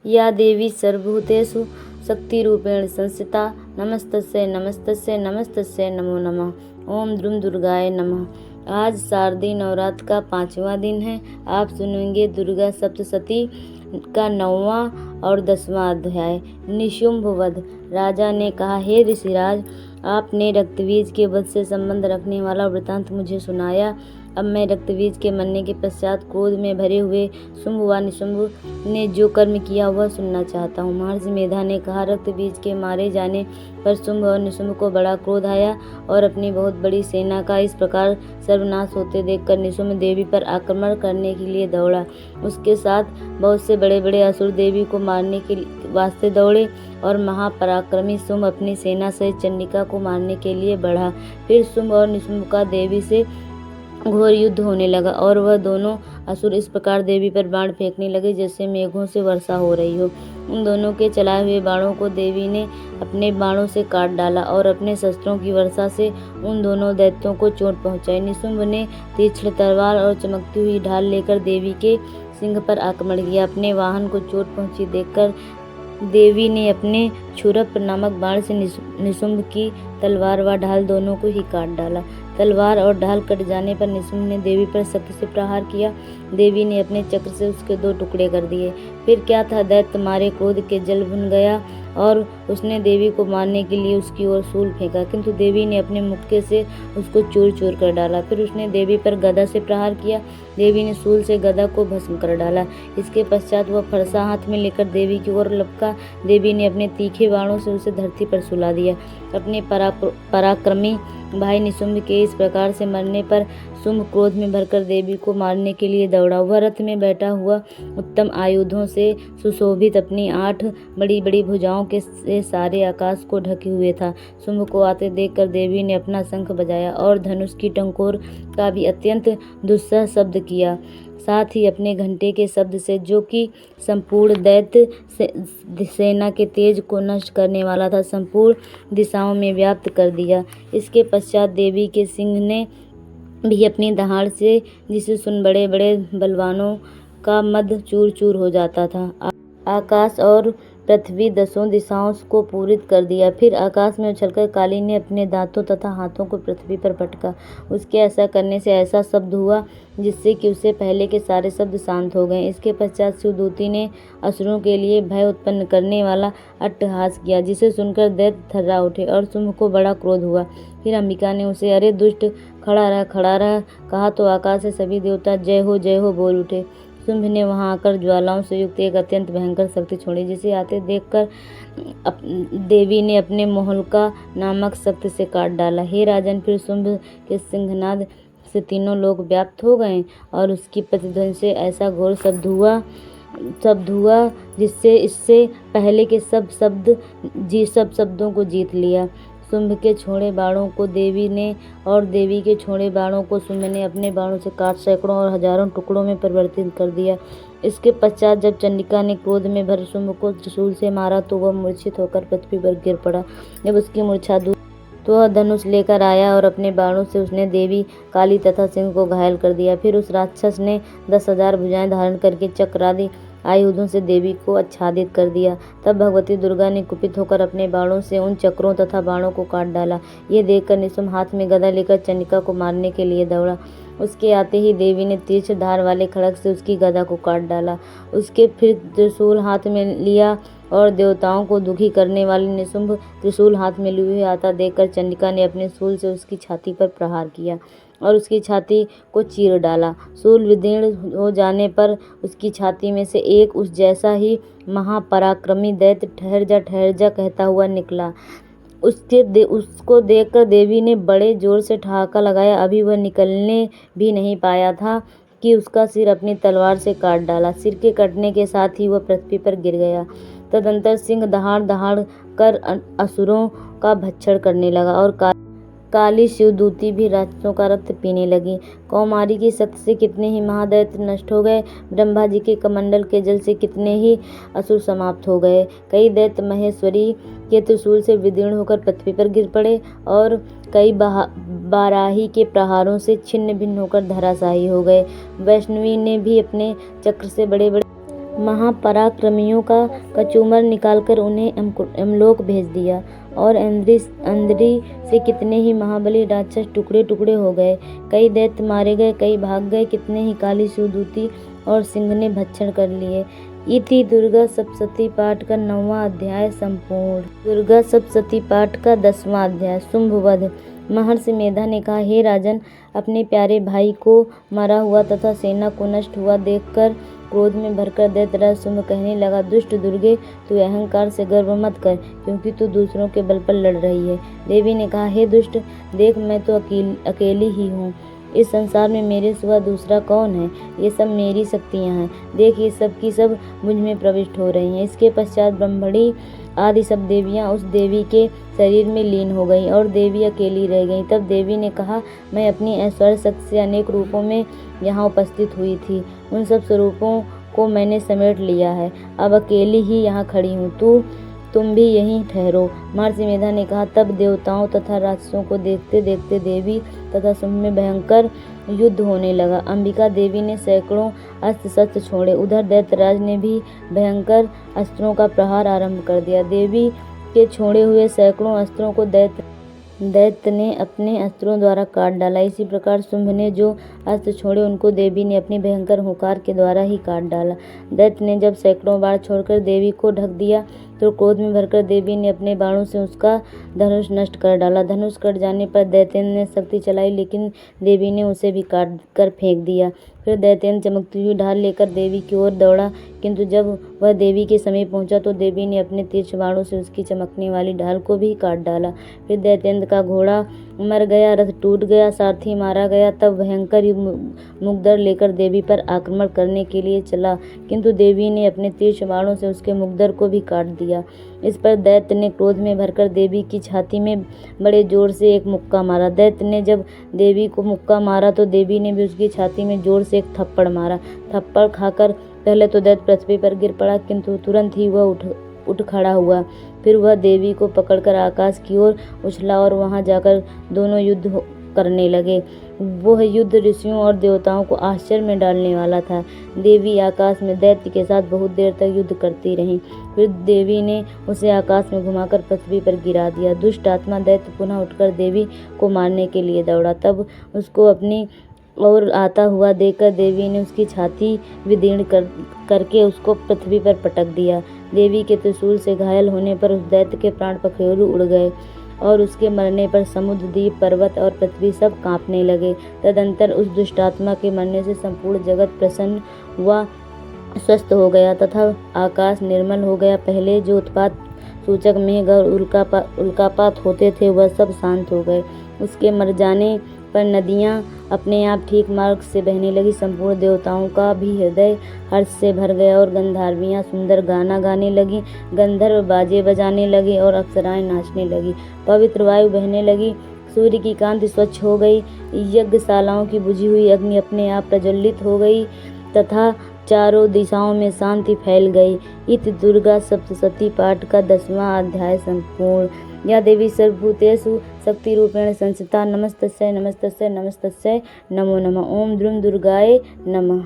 या देवी सर्वभूतेषु शक्तिरूपेण संस्थिता नमस्तस्यै नमस्तस्यै नमस्तस्यै नमो नमः। ओम द्रुम दुर्गाय नमः। आज शारदीय नवरात्र का 5वां दिन है। आप सुनेंगे दुर्गा सप्तशती का 9वां और 10वां अध्याय। निशुंभ वध। राजा ने कहा, हे ऋषिराज, आपने रक्तबीज के वध से संबंध रखने वाला वृतांत मुझे सुनाया। अब मैं रक्तबीज के मरने के पश्चात क्रोध में भरे हुए शुंभ व निशुंभ ने जो कर्म किया वह सुनना चाहता हूँ। महर्षि मेधा ने कहा, रक्तबीज के मारे जाने पर शुंभ और निशुंभ को बड़ा क्रोध आया और अपनी बहुत बड़ी सेना का इस प्रकार सर्वनाश होते देखकर निशुंभ देवी पर आक्रमण करने के लिए दौड़ा। उसके साथ बहुत से बड़े बड़े असुर देवी को मारने के वास्ते दौड़े और महापराक्रमी शुंभ अपनी सेना सहित चंडिका को मारने के लिए बढ़ा। फिर शुंभ और निशुंभ का देवी से घोर युद्ध होने लगा और वह दोनों असुर इस प्रकार देवी पर बाण फेंकने लगे जैसे मेघों से वर्षा हो रही हो। उन दोनों के चलाए हुए बाणों को देवी ने अपने बाणों से काट डाला और अपने शस्त्रों की वर्षा से उन दोनों दैत्यों को चोट पहुंचाई। निशुंभ ने तीक्ष्ण तलवार और चमकती हुई ढाल लेकर देवी के सिंह पर आक्रमण किया। अपने वाहन को चोट पहुंची देखकर देवी ने अपने क्षुरप नामक बाण से निशुंभ की तलवार व ढाल दोनों को ही काट डाला। तलवार और ढाल कट जाने पर निशुंभ ने देवी पर शक्ति से प्रहार किया। देवी ने अपने चक्र से उसके 2 टुकड़े कर दिए। फिर क्या था, दैत्य मारे क्रोध के जल भुन गया और उसने देवी को मारने के लिए उसकी ओर शूल फेंका, किंतु देवी ने अपने मुक्के से उसको चूर चूर कर डाला। फिर उसने देवी पर गदा से प्रहार किया। देवी ने शूल से गदा को भस्म कर डाला। इसके पश्चात वह फरसा हाथ में लेकर देवी की ओर लपका। देवी ने अपने तीखे बाणों से उसे धरती पर सुला दिया। अपने पराक्रमी भाई निशुंभ के इस प्रकार से मरने पर शुंभ क्रोध में भरकर देवी को मारने के लिए दौड़ा। वह रथ में बैठा हुआ उत्तम आयुधों से सुशोभित अपनी 8 बड़ी बड़ी भुजाओं के से सारे आकाश को ढके हुए था। शुंभ को आते देखकर देवी ने अपना शंख बजाया और धनुष की टंकोर का भी अत्यंत दुस्सह शब्द किया। साथ ही अपने घंटे के शब्द से, जो कि संपूर्ण दैत्य सेना के तेज को नष्ट करने वाला था, संपूर्ण दिशाओं में व्याप्त कर दिया। इसके पश्चात देवी के सिंह ने भी अपनी दहाड़ से, जिसे सुन बड़े बड़े बलवानों का मद चूर चूर हो जाता था, आकाश और पृथ्वी 10 दिशाओं को पूरित कर दिया। फिर आकाश में उछलकर काली ने अपने दांतों तथा हाथों को पृथ्वी पर पटका। उसके ऐसा करने से ऐसा शब्द हुआ जिससे कि उससे पहले के सारे शब्द शांत हो गए। इसके पश्चात शिवदूती ने असुरों के लिए भय उत्पन्न करने वाला अट्टहास किया, जिसे सुनकर दैत्य थर्रा उठे और शुंभ को बड़ा क्रोध हुआ। फिर अंबिका ने उसे, अरे दुष्ट, खड़ा रह कहा तो आकाश से सभी देवता जय हो बोल उठे। शुंभ ने वहां आकर ज्वालाओं से युक्त एक अत्यंत भयंकर शक्ति छोड़ी, जिसे आते देखकर देवी ने अपने मोहल्का नामक शक्ति से काट डाला। हे राजन, फिर शुंभ के सिंहनाद से तीनों लोग व्याप्त हो गए और उसकी प्रतिध्वनि से ऐसा घोर शब्द हुआ जिससे इससे पहले के सब शब्दों को जीत लिया। शुंभ के छोड़े बाणों को देवी ने और देवी के छोड़े बाणों को शुंभ ने अपने बाणों से काट सैकड़ों और हजारों टुकड़ों में परिवर्तित कर दिया। इसके पश्चात जब चंडिका ने क्रोध में भर शुंभ को त्रिशूल से मारा तो वह मूर्छित होकर पृथ्वी पर गिर पड़ा। जब उसकी मूर्छा दूर तो वह धनुष लेकर आया और अपने बाणों से उसने देवी, काली तथा सिंह को घायल कर दिया। फिर उस राक्षस ने 10,000 भुजाएं धारण करके चक्रादि आयुधों से देवी को आच्छादित कर दिया। तब भगवती दुर्गा ने कुपित होकर अपने बाणों से उन चक्रों तथा बाणों को काट डाला। ये देखकर निशुंभ हाथ में गदा लेकर चंडिका को मारने के लिए दौड़ा। उसके आते ही देवी ने तीक्ष्ण धार वाले खड्ग से उसकी गदा को काट डाला। उसके फिर त्रिशूल हाथ में लिया और देवताओं को दुखी करने वाले निशुंभ त्रिशूल हाथ में लिए हुए आता देखकर चंडिका ने अपने शूल से उसकी छाती पर प्रहार किया और उसकी छाती को चीर डाला। शूल विदीर्ण हो जाने पर उसकी छाती में से एक उस जैसा ही महापराक्रमी दैत्य ठहर जा कहता हुआ निकला। उसको देखकर देवी ने बड़े जोर से ठहाका लगाया। अभी वह निकलने भी नहीं पाया था कि उसका सिर अपनी तलवार से काट डाला। सिर के कटने के साथ ही वह पृथ्वी पर गिर गया। तदंतर सिंह दहाड़ कर असुरों का भक्षण करने लगा और काली शिवदूती भी राक्षसों का रक्त पीने लगी। कौमारी की शक्ति से कितने ही महादैत्य नष्ट हो गए। ब्रह्मा जी के कमंडल के जल से कितने ही असुर समाप्त हो गए। कई दैत्य महेश्वरी के त्रिशूल से विदीर्ण होकर पृथ्वी पर गिर पड़े और कई बाराही के प्रहारों से छिन्न भिन्न होकर धराशायी हो गए। वैष्णवी ने भी अपने चक्र से बड़े बड़े महापराक्रमियों का कचूमर निकालकर उन्हें यमलोक भेज दिया और अंदरी से कितने ही महाबली राक्षस टुकड़े टुकड़े हो गए। कई दैत्य मारे गए, कई भाग गए, कितने ही काली सूदूती और सिंह ने भक्षण कर लिए। इति दुर्गा सप्तशती पाठ का 9वां अध्याय संपूर्ण। दुर्गा सप्तशती पाठ का 10वां अध्याय शुंभवध। महर्षि मेधा ने कहा, हे राजन, अपने प्यारे भाई को मरा हुआ तथा सेना को नष्ट हुआ देखकर क्रोध में भरकर दैत्यराज शुंभ कहने लगा, दुष्ट दुर्गे, तू अहंकार से गर्व मत कर, क्योंकि तू दूसरों के बल पर लड़ रही है। देवी ने कहा, हे दुष्ट, देख, मैं तो अकेली ही हूँ। इस संसार में मेरे सिवा दूसरा कौन है? ये सब मेरी शक्तियाँ हैं। देख, ये सब की सब मुझ में प्रविष्ट हो रही हैं। इसके पश्चात ब्रह्मणी आदि सब देवियाँ उस देवी के शरीर में लीन हो गईं और देवी अकेली रह गईं। तब देवी ने कहा, मैं अपनी ऐश्वर्य शक्ति से अनेक रूपों में यहाँ उपस्थित हुई थी। उन सब स्वरूपों को मैंने समेट लिया है। अब अकेली ही यहाँ खड़ी हूँ। तुम भी यहीं ठहरो। महर्षि मेधा ने कहा, तब देवताओं तथा राक्षसों को देखते देखते देवी तथा शुंभ में भयंकर युद्ध होने लगा। अंबिका देवी ने सैकड़ों अस्त्र शस्त्र छोड़े। उधर दैत्यराज ने भी भयंकर अस्त्रों का प्रहार आरंभ कर दिया। देवी के छोड़े हुए सैकड़ों अस्त्रों को दैत्य ने अपने अस्त्रों द्वारा काट डाला। इसी प्रकार शुंभ ने जो अस्त्र छोड़े उनको देवी ने अपनी भयंकर हुंकार के द्वारा ही काट डाला। दैत्य ने जब सैकड़ों बाण छोड़कर देवी को ढक दिया तो क्रोध में भरकर देवी ने अपने बाणों से उसका धनुष नष्ट कर डाला। धनुष कट जाने पर दैत्येंद्र ने शक्ति चलाई, लेकिन देवी ने उसे भी काट कर फेंक दिया। फिर दैत्येंद्र चमकती हुई ढाल लेकर देवी की ओर दौड़ा, किंतु जब वह देवी के समीप पहुंचा तो देवी ने अपने तीक्ष्ण बाणों से उसकी चमकने वाली ढाल को भी काट डाला। फिर दैत्येंद्र का घोड़ा मर गया, रथ टूट गया, सारथी मारा गया। तब भयंकर मुगदर लेकर देवी पर आक्रमण करने के लिए चला, किंतु देवी ने अपने तीक्ष्ण बाणों से उसके मुगदर को भी काट दिया। इस पर दैत्य ने क्रोध में भरकर देवी की छाती में बड़े जोर से एक मुक्का मारा। दैत्य ने जब देवी को मुक्का मारा तो देवी ने भी उसकी छाती में जोर से एक थप्पड़ मारा। थप्पड़ खाकर पहले तो दैत्य पृथ्वी पर गिर पड़ा, किंतु तुरंत ही वह उठ खड़ा हुआ। फिर वह देवी को पकड़कर आकाश की ओर उछला और वहां जाकर दोनों युद्ध करने लगे। वह युद्ध ऋषियों और देवताओं को आश्चर्य में डालने वाला था। देवी आकाश में दैत्य के साथ बहुत देर तक युद्ध करती रही। फिर देवी ने उसे आकाश में घुमाकर पृथ्वी पर गिरा दिया। दुष्ट आत्मा दैत्य पुनः उठकर देवी को मारने के लिए दौड़ा। तब उसको अपनी और आता हुआ देखकर देवी ने उसकी छाती विदीर्ण करके उसको पृथ्वी पर पटक दिया। देवी के त्रिशूल से घायल होने पर उस दैत्य के प्राण पखेरु उड़ गए और उसके मरने पर समुद्र, द्वीप, पर्वत और पृथ्वी सब कांपने लगे। तदंतर उस दुष्टात्मा के मरने से संपूर्ण जगत प्रसन्न हुआ, स्वस्थ हो गया तथा आकाश निर्मल हो गया। पहले जो उत्पात सूचक मेघ और उल्कापात होते थे वह सब शांत हो गए। उसके मर जाने पर नदियाँ अपने आप ठीक मार्ग से बहने लगी। संपूर्ण देवताओं का भी हृदय हर्ष से भर गया और गंधर्वियाँ सुंदर गाना गाने लगी, गंधर्व बाजे बजाने लगे और अप्सराएं नाचने लगी। पवित्र वायु बहने लगी, सूर्य की कांति स्वच्छ हो गई, यज्ञशालाओं की बुझी हुई अग्नि अपने आप प्रज्वलित हो गई तथा चारों दिशाओं में शांति फैल गई। इति दुर्गा सप्तशती पाठ का 10वां अध्याय संपूर्ण। या देवी सर्वभूतेषु शक्तिरूपेण संस्थिता। नमस्तस्यै नमस्तस्यै नमस्तस्यै नमो नमः। ओम द्रुम दुर्गाय नमः।